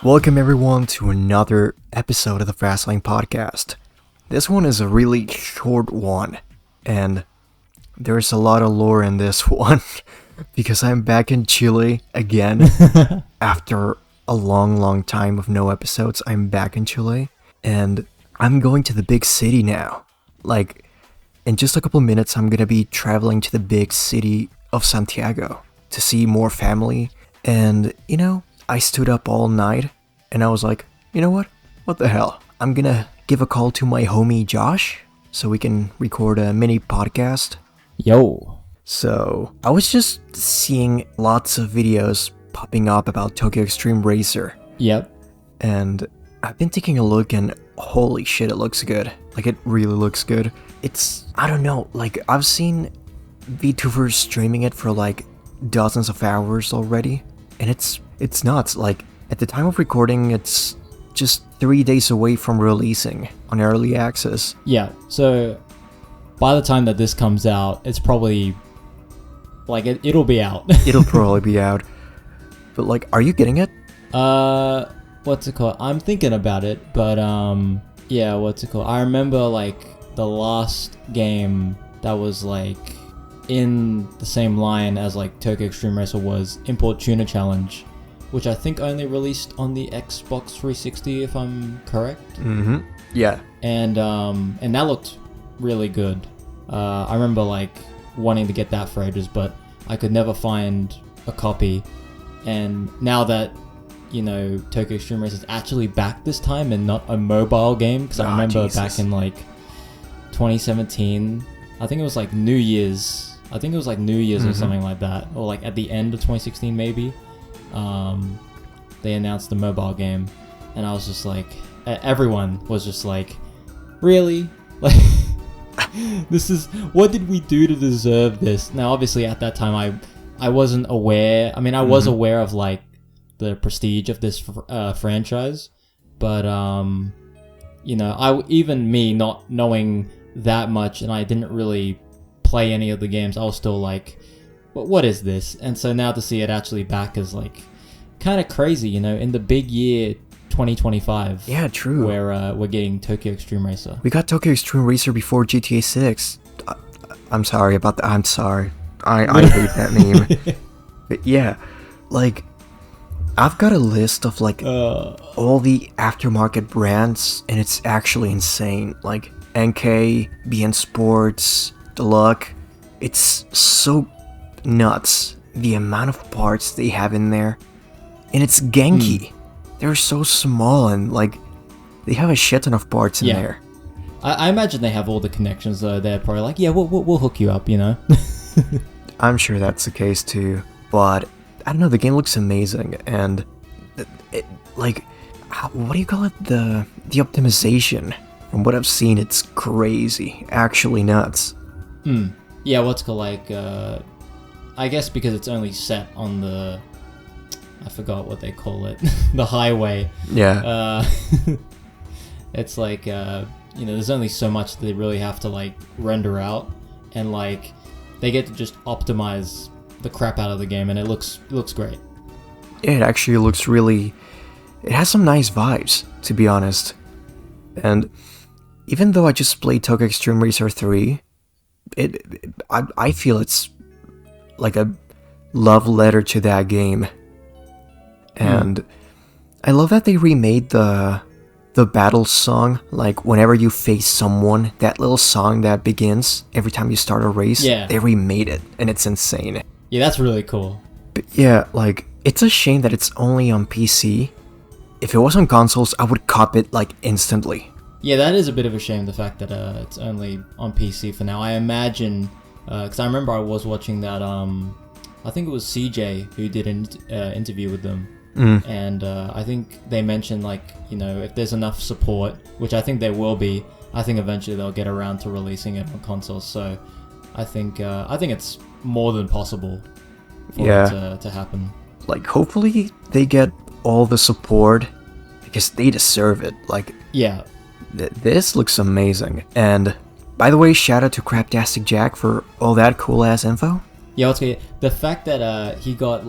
Welcome everyone to another episode of the Fast Lane Podcast. This one is a really short one, and there's a lot of lore in this one, because I'm back in Chile again. After a long time of no episodes, I'm back in Chile, and I'm going to the big city now. In just a couple minutes, I'm gonna be traveling to the big city of Santiago to see more family, and, I stood up all night, and I was like, you know what? What the hell? I'm gonna give a call to my homie Josh, so we can record a mini podcast. Yo. So, I was just seeing lots of videos popping up about Tokyo Extreme Racer. Yep. And I've been taking a look, and holy shit, it looks good. It really looks good. I don't know, I've seen VTubers streaming it for dozens of hours already, and it's nuts. At the time of recording, it's just 3 days away from releasing on early access. Yeah, so by the time that this comes out, it's probably it'll be out. It'll probably be out. But are you getting it? What's it called? I'm thinking about it, but yeah, what's it called? I remember the last game that was in the same line as Tokyo Extreme Racer was Import Tuna Challenge, which I think only released on the Xbox 360 if I'm correct. Mm-hmm. Yeah. And that looked really good. I remember wanting to get that for ages, but I could never find a copy. And now that Tokyo Extreme Racer is actually back this time and not a mobile game, because I remember back in 2017, I think it was New Year's. I think it was New Year's or something like that, or at the end of 2016 maybe. They announced the mobile game, and I was just everyone was just really? This is, what did we do to deserve this? Now obviously at that time I wasn't aware. I mean, I was aware of the prestige of this franchise, but even me not knowing that much, and I didn't really play any of the games, I was still what is this? And so now to see it actually back is kind of crazy, in the big year 2025. Yeah, true. Where we're getting Tokyo Extreme Racer. We got Tokyo Extreme Racer before GTA 6. I'm sorry about that. I'm sorry. I hate that name. But yeah, I've got a list of all the aftermarket brands, and it's actually insane. NK, BN Sports, Deluxe. It's so nuts, the amount of parts they have in there. And it's Genki. They're so small, and they have a shit ton of parts in there. I imagine they have all the connections though. They're probably yeah, we'll hook you up, I'm sure that's the case too, but I don't know, the game looks amazing, and what do you call it, the optimization, from what I've seen, it's crazy, actually nuts. Yeah, what's called I guess because it's only set on the, I forgot what they call it, the highway. Yeah. It's there's only so much that they really have to render out, and they get to just optimize the crap out of the game, and it looks great. Yeah, it actually looks really, it has some nice vibes, to be honest. And even though I just played Tokyo Extreme Racer 3, I feel it's a love letter to that game. And I love that they remade the battle song. Whenever you face someone, that little song that begins every time you start a race, they remade it, and it's insane. Yeah, that's really cool. But yeah, it's a shame that it's only on PC. If it was on consoles, I would cop it instantly. Yeah, that is a bit of a shame, the fact that it's only on PC for now. I imagine, because I remember I was watching that, I think it was CJ who did an interview with them. And I think they mentioned if there's enough support, which I think there will be, I think eventually they'll get around to releasing it on consoles. So I think it's more than possible for it to happen. Hopefully they get all the support, because they deserve it. Yeah, this looks amazing. And by the way, shout out to Craptastic Jack for all that cool ass info. Yeah, the fact that he got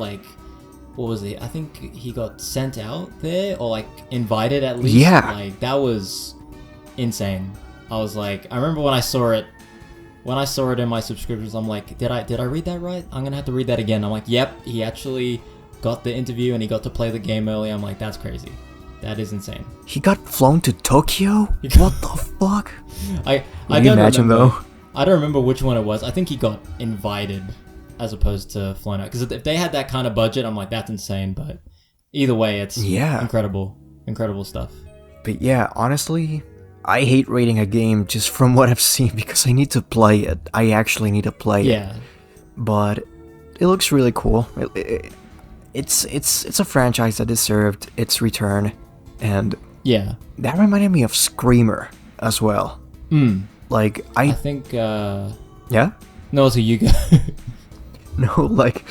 what was it? I think he got sent out there, or like invited at least. Yeah. Like that was insane. I was like, I remember when I saw it in my subscriptions, I'm like, did I read that right? I'm gonna have to read that again. I'm like, yep, he actually got the interview and he got to play the game early. I'm like, that's crazy. That is insane. He got flown to Tokyo? What the fuck? I Can don't you imagine remember, though? I don't remember which one it was. I think he got invited as opposed to flown out. Because if they had that kind of budget, I'm like, that's insane. But either way, it's incredible stuff. But yeah, honestly, I hate rating a game just from what I've seen because I need to play it. I actually need to play it. Yeah. But it looks really cool. It's a franchise that deserved its return, and yeah, that reminded me of Screamer as well. Like I think yeah. No, so you go. No, like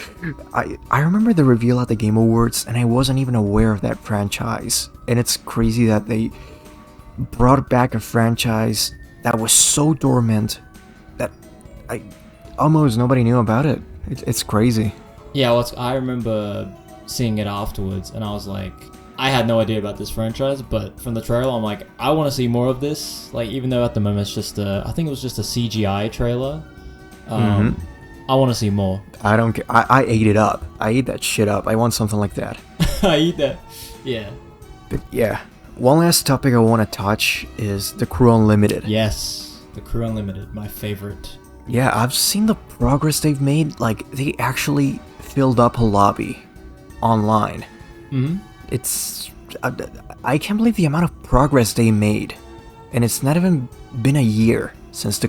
I remember the reveal at the Game Awards, and I wasn't even aware of that franchise. And it's crazy that they brought back a franchise that was so dormant that almost nobody knew about it. It's crazy. Yeah, well, I remember seeing it afterwards, and I was like, I had no idea about this franchise, but from the trailer, I'm like, I want to see more of this. Like, even though at the moment it's just I think it was just a CGI trailer. I want to see more. I don't care. I ate it up. I ate that shit up. I want something like that. I eat that. Yeah. But yeah, one last topic I want to touch is the Crew Unlimited. Yes, the Crew Unlimited, my favorite. Yeah, I've seen the progress they've made. Like, they actually filled up a lobby online. It's... I can't believe the amount of progress they made. And it's not even been a year since the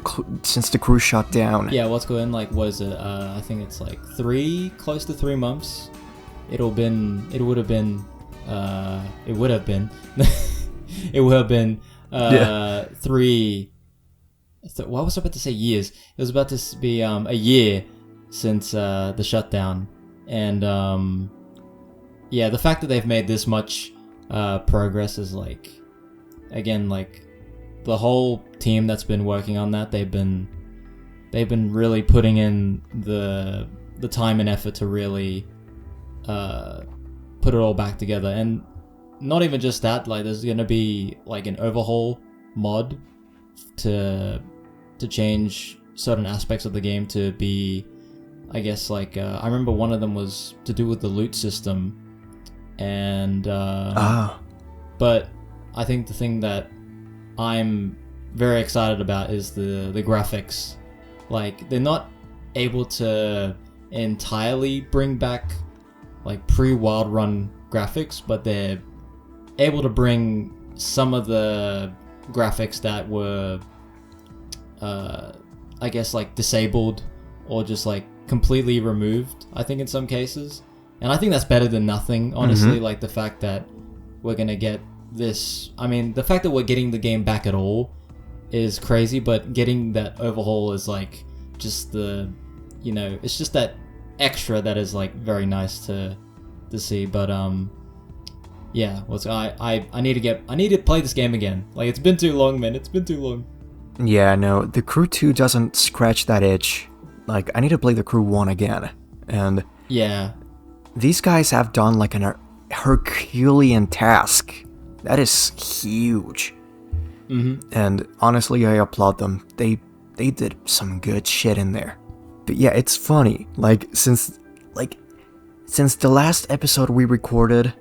crew shut down. Yeah, what's going like, was it? I think it's like close to 3 months. It would have been 3. What was I about to say? Years. It was about to be a year since the shutdown, and yeah, the fact that they've made this much progress is like, again, like the whole team that's been working on that, they've been really putting in the time and effort to really put it all back together. And not even just that, like there's gonna be like an overhaul mod to change certain aspects of the game to be, I guess, like I remember one of them was to do with the loot system, and but I think the thing that I'm very excited about is the graphics. Like, they're not able to entirely bring back like pre-Wild Run graphics, but they're able to bring some of the graphics that were I guess like disabled or just like completely removed, I think, in some cases. And I think that's better than nothing, honestly. Like, the fact that we're gonna get this, I mean, the fact that we're getting the game back at all is crazy, but getting that overhaul is like just the, you know, it's just that extra that is like very nice to see. But yeah, I need to play this game again. Like, it's been too long, man. It's been too long. Yeah, no, the Crew 2 doesn't scratch that itch. Like, I need to play the Crew 1 again. And yeah, these guys have done like an Herculean task. That is huge. And honestly, I applaud them. They did some good shit in there. But yeah, it's funny. Like, since the last episode we recorded,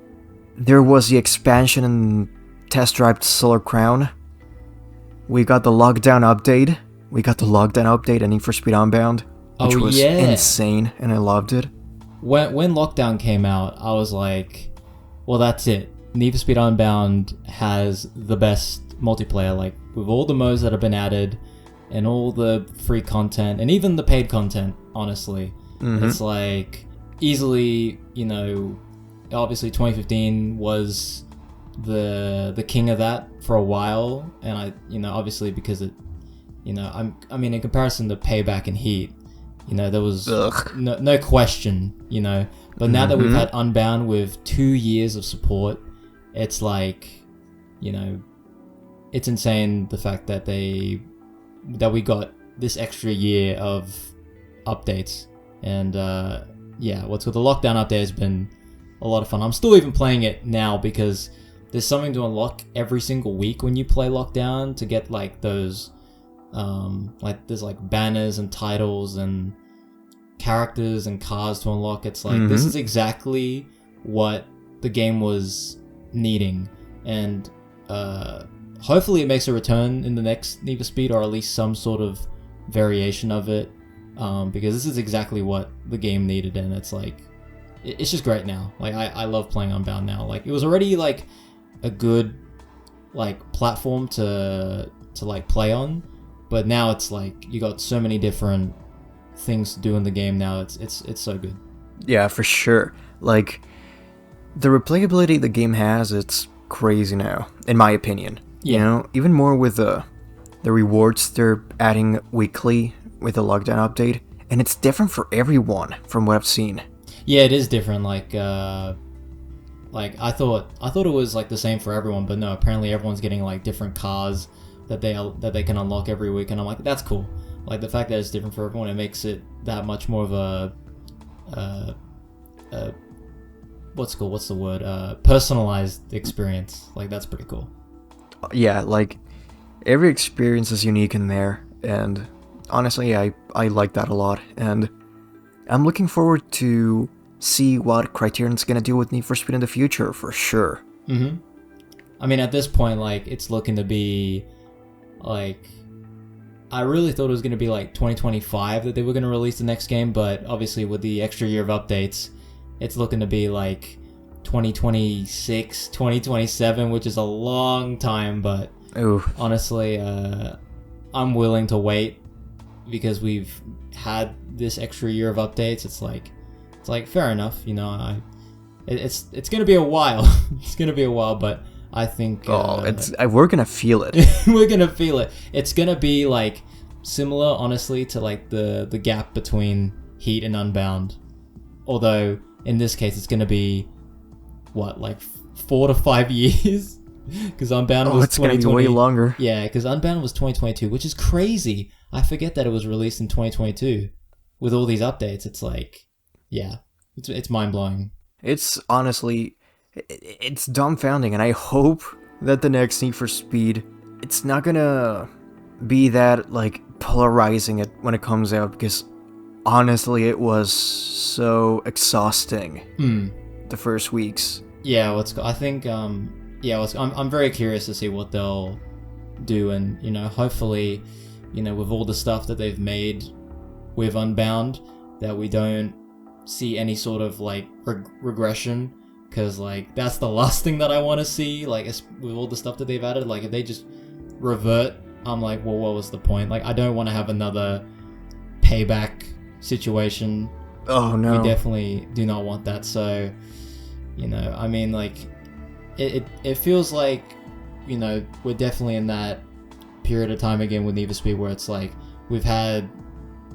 there was the expansion and test drive to Solar Crown. We got the lockdown update. And Need for Speed Unbound, which was insane, and I loved it. When lockdown came out, I was like, well, that's it. Need for Speed Unbound has the best multiplayer, like with all the modes that have been added and all the free content and even the paid content, honestly. It's like easily, you know, obviously 2015 was the king of that for a while, and I, you know, obviously because it, you know, I mean in comparison to Payback and Heat, you know, there was no question, you know. But now that we've had Unbound with 2 years of support, it's like, you know, it's insane the fact that we got this extra year of updates. And yeah, what's with the lockdown update has been a lot of fun. I'm still even playing it now because there's something to unlock every single week when you play Lockdown to get like those like there's like banners and titles and characters and cars to unlock. It's like this is exactly what the game was needing, and hopefully it makes a return in the next Need for Speed, or at least some sort of variation of it, because this is exactly what the game needed, and it's like it's just great now. Like I love playing Unbound now. Like it was already like a good like platform to like play on, but now it's like you got so many different things to do in the game now. It's so good. Yeah, for sure. Like the replayability the game has, it's crazy now, in my opinion. Yeah. You know, even more with the rewards they're adding weekly with the Lockdown update, and it's different for everyone from what I've seen. Yeah, it is different. Like I thought it was like the same for everyone, but no, apparently everyone's getting like different cars that they can unlock every week, and I'm like, that's cool. Like the fact that it's different for everyone, it makes it that much more of a what's the word? Personalized experience. Like that's pretty cool. Yeah, like every experience is unique in there, and honestly, I like that a lot, and I'm looking forward to see what Criterion's gonna do with Need for Speed in the future, for sure. Mm-hmm. I mean, at this point, like, it's looking to be, like, I really thought it was gonna be, like, 2025 that they were gonna release the next game, but obviously with the extra year of updates, it's looking to be, like, 2026, 2027, which is a long time, but Ooh. honestly, I'm willing to wait because we've had this extra year of updates. It's like fair enough, you know. It's gonna be a while. It's gonna be a while, but I think we're gonna feel it. We're gonna feel it. It's gonna be like similar, honestly, to like the gap between Heat and Unbound. Although in this case, it's gonna be what, like 4 to 5 years. Because Unbound was 2020. It's gonna be way longer. Yeah, because Unbound was 2022, which is crazy. I forget that it was released in 2022 with all these updates. It's like, yeah, it's mind blowing. It's honestly, it's dumbfounding, and I hope that the next Need for Speed, it's not gonna be that like polarizing it when it comes out, because honestly, it was so exhausting the first weeks. Yeah, I think I'm very curious to see what they'll do, and you know, hopefully, you know, with all the stuff that they've made with Unbound, that we don't see any sort of like regression, because like that's the last thing that I want to see. Like with all the stuff that they've added, like if they just revert, I'm like, well, what was the point? Like I don't want to have another payback situation. Oh no, we definitely do not want that. So, you know, I mean, like it feels like, you know, we're definitely in that period of time again with Need for Speed where it's like we've had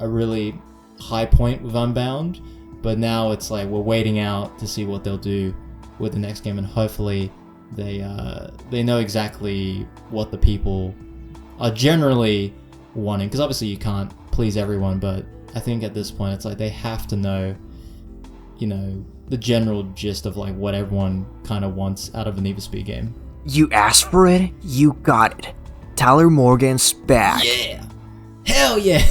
a really high point with Unbound, but now it's like we're waiting out to see what they'll do with the next game, and hopefully they know exactly what the people are generally wanting, because obviously you can't please everyone, but I think at this point it's like they have to know, you know, the general gist of like what everyone kind of wants out of a Need for Speed game. You asked for it, you got it. Tyler Morgan's back. Yeah. Hell yeah.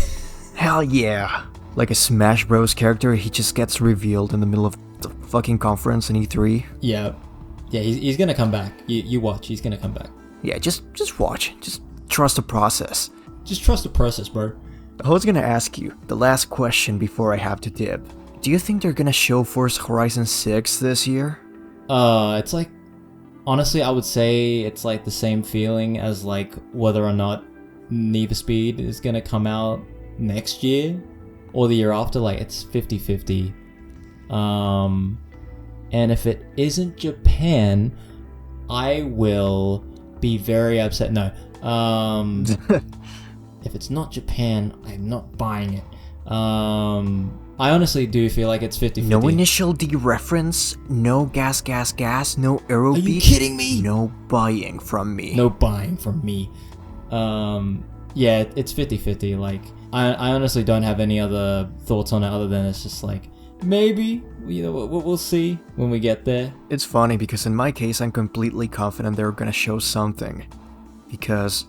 Hell yeah. Like a Smash Bros character, he just gets revealed in the middle of the fucking conference in E3. Yeah. Yeah, he's gonna come back. You watch, he's gonna come back. Yeah, just watch. Just trust the process. Just trust the process, bro. I was gonna ask you, the last question before I have to dip. Do you think they're gonna show Forza Horizon 6 this year? It's like, honestly, I would say it's like the same feeling as like whether or not Need for Speed is gonna come out next year or the year after. Like it's 50-50. And if it isn't Japan, I will be very upset. No. If it's not Japan, I'm not buying it. I honestly do feel like it's 50-50. No initial D reference, no gas, no Aerobeat. Are you kidding me? No buying from me. No buying from me. Yeah, it's 50-50. Like, I honestly don't have any other thoughts on it other than it's just like, Maybe. You know, we'll see when we get there. It's funny because in my case, I'm completely confident they're gonna show something. Because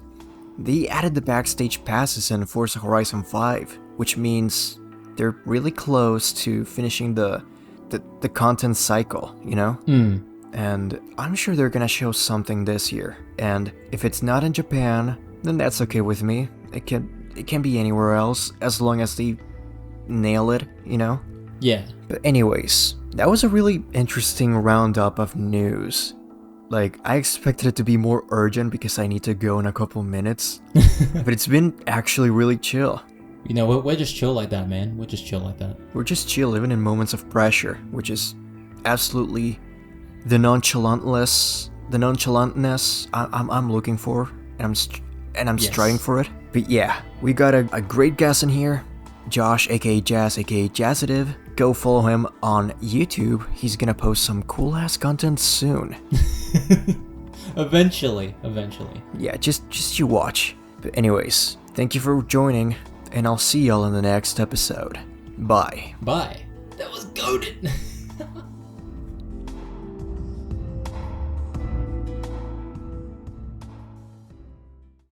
they added the backstage passes in Forza Horizon 5, which means they're really close to finishing the content cycle, you know? And I'm sure they're gonna show something this year. And if it's not in Japan, then that's okay with me. It can be anywhere else, as long as they nail it, you know? Yeah. But anyways, that was a really interesting roundup of news. Like, I expected it to be more urgent because I need to go in a couple minutes. But it's been actually really chill. You know, we're just chill like that, man. We're just chill like that. We're just chill even in moments of pressure, which is absolutely the nonchalantness I'm looking for, and I'm striving for it. But yeah, we got a great guest in here, Josh, aka Jazz, aka Jazzative. Go follow him on YouTube. He's gonna post some cool ass content soon. Eventually. Yeah, just you watch. But anyways, thank you for joining, and I'll see y'all in the next episode. Bye. Bye. That was goated.